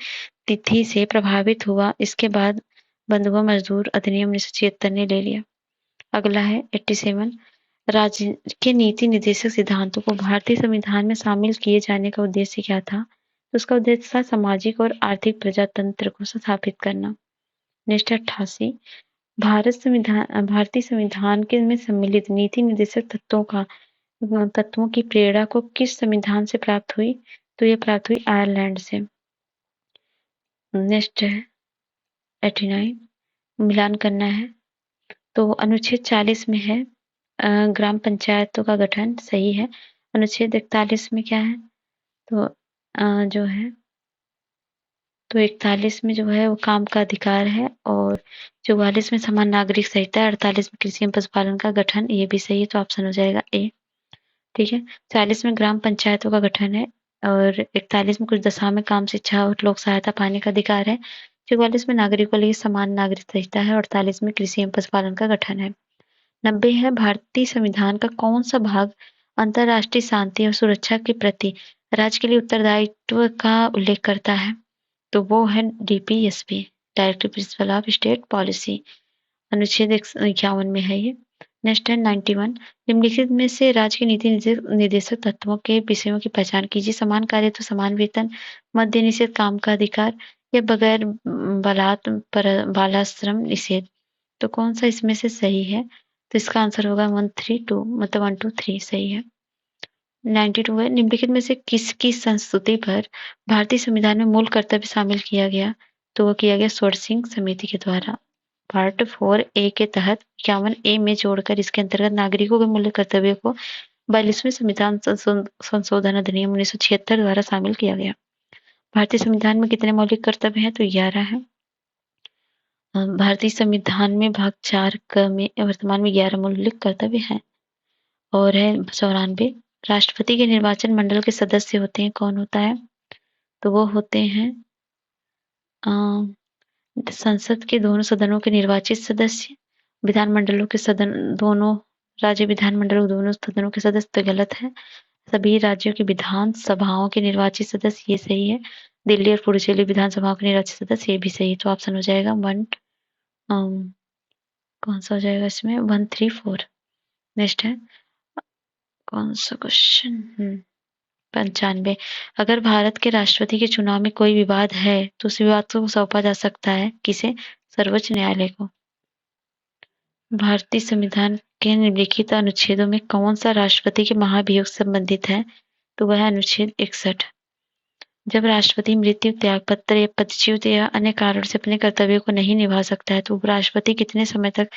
तिथि से प्रभावित हुआ। इसके बाद बंधुआ मजदूर अधिनियम 1976 ने ले लिया। अगला है 87, राज्य के नीति निर्देशक सिद्धांतों को भारतीय संविधान में शामिल किए जाने का उद्देश्य क्या था? तो उसका उद्देश्य था सामाजिक और आर्थिक प्रजातंत्र को स्थापित करना। नेक्स्ट 88, भारतीय संविधान के में सम्मिलित नीति निर्देशक तत्वों की प्रेरणा को किस संविधान से प्राप्त हुई? तो ये प्राप्त हुई आयरलैंड से। नेक्स्ट है 89, मिलान करना है। तो अनुच्छेद 40 में है ग्राम पंचायतों का गठन, सही है। अनुच्छेद 41 में क्या है? तो जो है, तो 41 में जो है वो काम का अधिकार है, और 44 में समान नागरिक संहिता है, 48 में कृषि एवं पशुपालन का गठन, ये भी सही है, तो ऑप्शन हो जाएगा ए। ठीक है, 40 में ग्राम पंचायतों का गठन है, और 41 में कुछ दशा में काम, शिक्षा और लोक सहायता पाने का अधिकार है। 44 में नागरिकों के लिए समान नागरिक संहिता है, और 48 में कृषि एवं पशुपालन का गठन है। 90 है, भारतीय संविधान का कौन सा भाग अंतरराष्ट्रीय शांति और सुरक्षा के प्रति राज्य के लिए उत्तरदायित्व का उल्लेख करता है? तो वो है DPSP, directive principle of state policy, अनुच्छेद 51 में है ये। नेक्स्ट है 91, निम्नलिखित में से राज्य के नीति निर्देशक तत्वों के विषयों की पहचान कीजिए। समान कार्य तो समान वेतन, मद्य निषेध, काम का अधिकार, या बगैर बालाश्रम निषेध। तो कौन सा इसमें से सही है? तो इसका आंसर होगा 132, मतलब 1 2 3 सही है। 92 है, निम्नलिखित में से किसकी संस्तुति पर भारतीय संविधान में मूल कर्तव्य शामिल किया गया? तो वो किया गया सोरसिंह समिति के द्वारा। पार्ट 4A के तहत 51A में जोड़कर इसके अंतर्गत नागरिकों के मूल कर्तव्य को 42वें संविधान संशोधन अधिनियम 1976 द्वारा शामिल किया गया। भारतीय संविधान में कितने मौलिक कर्तव्य हैं? तो 11 है। भारतीय संविधान में भाग 4 में वर्तमान में 11 मौलिक कर्तव्य हैं। और है 94। राष्ट्रपति के निर्वाचन मंडल के सदस्य होते हैं, कौन होता है? तो वो होते हैं संसद के दोनों सदनों के निर्वाचित सदस्य, विधानमंडलों के सदन दोनों राज्य विधानमंडलों दोनों सदनों के सदस्य, तो गलत है। सभी राज्यों की विधान सभाओं के निर्वाचित सदस्य, ये सही है। दिल्ली और पुडुचेरी विधानसभाओं के निर्वाचित सदस्य, ये भी सही है। तो ऑप्शन हो जाएगा कौन सा हो जाएगा इसमें? 134। नेक्स्ट है कौन सा क्वेश्चन? 95। अगर भारत के राष्ट्रपति के चुनाव में कोई विवाद है तो उस विवाद को सौंपा जा सकता है किसे? सर्वोच्च न्यायालय को। भारतीय संविधान के निम्नलिखित अनुच्छेदों में कौन सा राष्ट्रपति के महाभियोग से संबंधित है? तो वह है अनुच्छेद 61। जब राष्ट्रपति मृत्यु, त्यागपत्र या पदच्युत या अन्य कारणों से अपने कर्तव्यों को नहीं निभा सकता है तो उपराष्ट्रपति कितने समय तक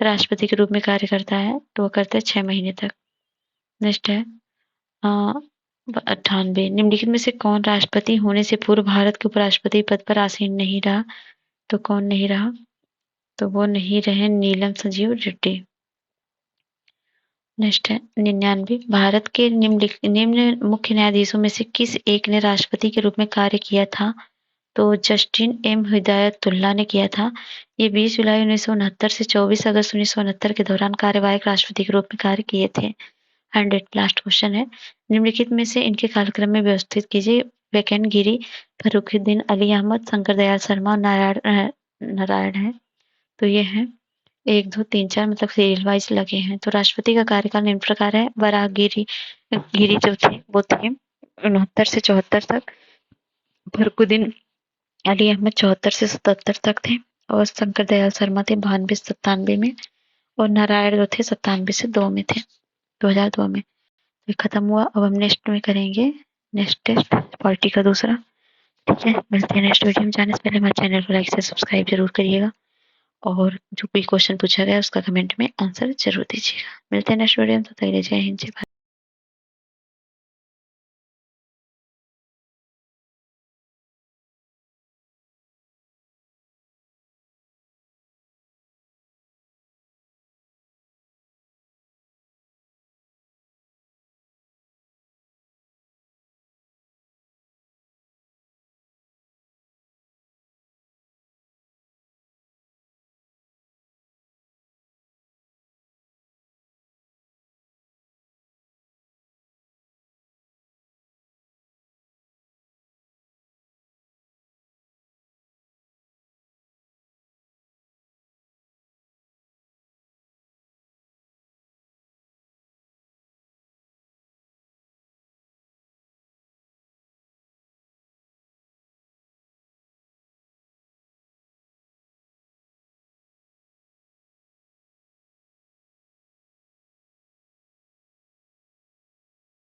राष्ट्रपति के रूप में कार्य करता है? तो वह करता है 6 महीने तक। नेक्स्ट है 98। निम्नलिखित में से कौन राष्ट्रपति होने से पूर्व भारत के उपराष्ट्रपति पद पर आसीन नहीं रहा? तो कौन नहीं रहा? तो वो नहीं रहे नीलम संजीव रेड्डी। नेक्स्ट है 99। भारत के निम्न मुख्य न्यायाधीशों में से किस एक ने राष्ट्रपति के रूप में कार्य किया था? तो जस्टिन एम हिदायतुल्लाह ने किया था। ये 20 जुलाई 1969 से 24 अगस्त 1969 के दौरान कार्यवाहक राष्ट्रपति के रूप में कार्य किए थे। 100। लास्ट क्वेश्चन है, निम्नलिखित में से इनके कालक्रम में व्यवस्थित कीजिए। वैकेंट गिरी, फर्रुखुद्दीन अली अहमद, शंकर दयाल शर्मा और नारायण है। तो ये है 1, 2, 3, 4 मतलब सीरियल वाइज लगे हैं। तो राष्ट्रपति का कार्यकाल निम्न प्रकार है। वराहगिरी गिरी जो थे वो थे 69 से 74 तक। फर्रुखुद्दीन अली अहमद 74 से 77 तक थे। और शंकर दयाल शर्मा थे 92 से 97 में। और नारायण जो थे 97 से 2 में थे, 2002 में। ये खत्म हुआ। अब हम नेक्स्ट में करेंगे नेक्स्ट टेस्ट पॉलिटी का दूसरा। ठीक है, मिलते हैं नेक्स्ट वीडियो में। जाने से पहले हमारे चैनल को लाइक से सब्सक्राइब जरूर करिएगा और जो भी क्वेश्चन पूछा गया उसका कमेंट में आंसर जरूर दीजिएगा। मिलते हैं नेक्स्ट वीडियो में, तो तक के लिए जय हिंद, जय भारत।